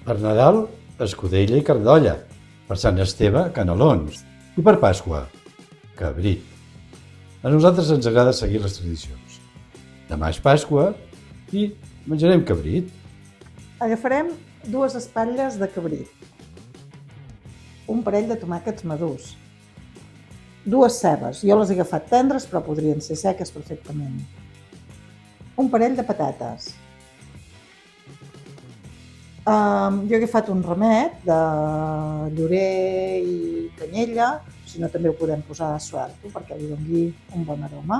Per Nadal, escudella i carn d'olla. Per Sant Esteve, canelons. I per Pasqua, cabrit. A nosaltres ens agrada seguir les tradicions. Demà és Pasqua i menjarem cabrit. Agafarem 2 espatlles de cabrit, un parell de tomàquets madurs, 2 cebes, jo les he agafat tendres però podrien ser seques perfectament, un parell de patates. Jo he agafat un ramet de llorer i canyella, si no també ho podem posar de suelto perquè li doni un bon aroma.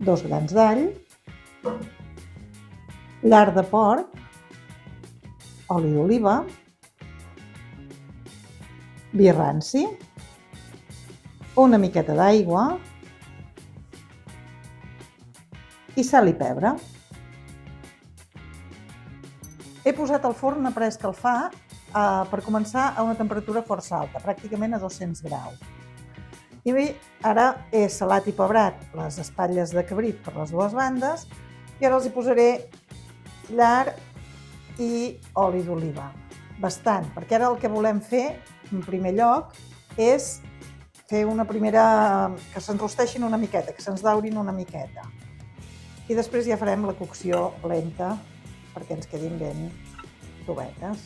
2 grans d'all, lard de porc, oli d'oliva, vi ranci, una miqueta d'aigua i sal i pebre. He posat al forn a preescalfar per començar a una temperatura força alta, pràcticament a 200 graus. I bé, ara he salat i pebrat les espatlles de cabrit per les 2 bandes i ara els hi posaré lard i oli d'oliva. Bastant, perquè ara el que volem fer, en primer lloc, és fer una primera... que s'enrosteixin una miqueta, que se'ns daurin una miqueta. I després ja farem la cocció lenta perquè ens quedin ben tovetes.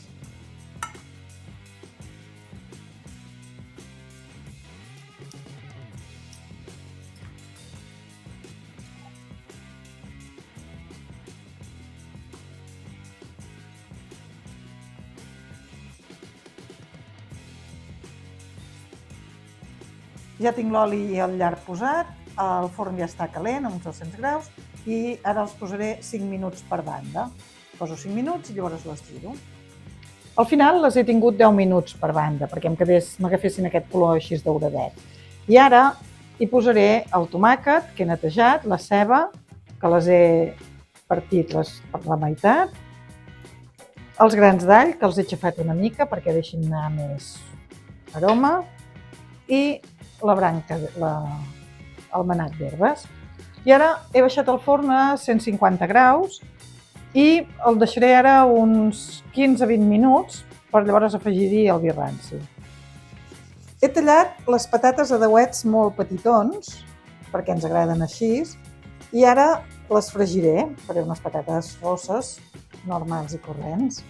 Ja tinc l'oli i el lard posat, el forn ja està calent, a uns 200 graus, i ara els posaré 5 minuts per banda. Poso 5 minuts i llavors les giro. Al final les he tingut 10 minuts per banda, perquè m'agafessin aquest color així dauradet. I ara hi posaré el tomàquet que he netejat, la ceba, que les he partit per la meitat, els grans d'all, que els he aixafat una mica perquè deixin anar més aroma, i la branca, el manat d'herbes. I ara he baixat el forn a 150 graus i el deixaré ara uns 15-20 minuts per llavors afegir-hi el vi ranci. He tallat les patates a dauets molt petitons, perquè ens agraden així, i ara les fregiré. Faré unes patates rosses, normals i corrents.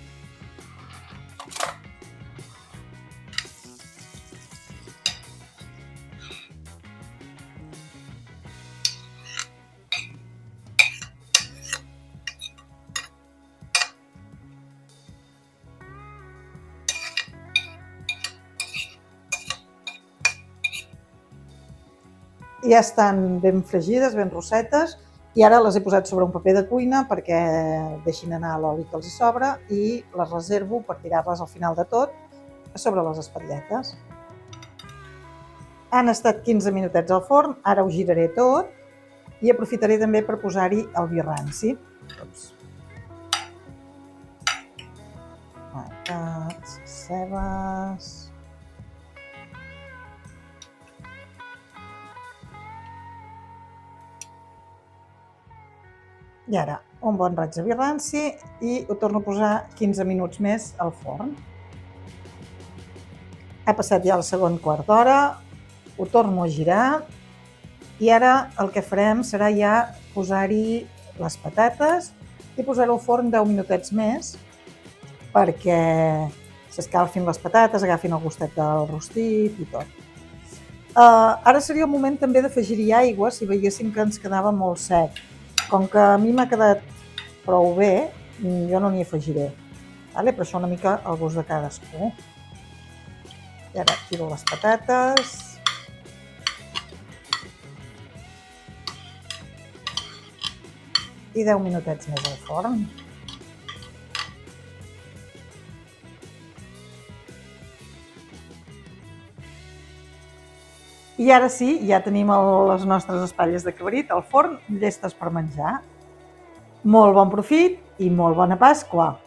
Ja estan ben fregides, ben rossetes, i ara les he posat sobre un paper de cuina perquè deixin anar l'oli que els hi sobra i les reservo per tirar-les al final de tot a sobre les espatlletes. Han estat 15 minutets al forn, ara ho giraré tot i aprofitaré també per posar-hi el vi ranci. Patates, cebes... I ara un bon raig de vi ranci i ho torno a posar 15 minuts més al forn. Ha passat ja el segon quart d'hora, ho torno a girar i ara el que farem serà ja posar-hi les patates i posar-ho al forn 10 minutets més perquè s'escalfin les patates, agafin el gustet del rostit i tot. Ara seria el moment també d'afegir-hi aigua si veiéssim que ens quedava molt sec. Com que a mi m'ha quedat prou bé, jo no n'hi afegiré, però això una mica al gust de cadascú. I ara tiro les patates. I 10 minutets més al forn. I ara sí, ja tenim les nostres espatlles de cabrit al forn, llestes per menjar. Molt bon profit i molt bona Pasqua!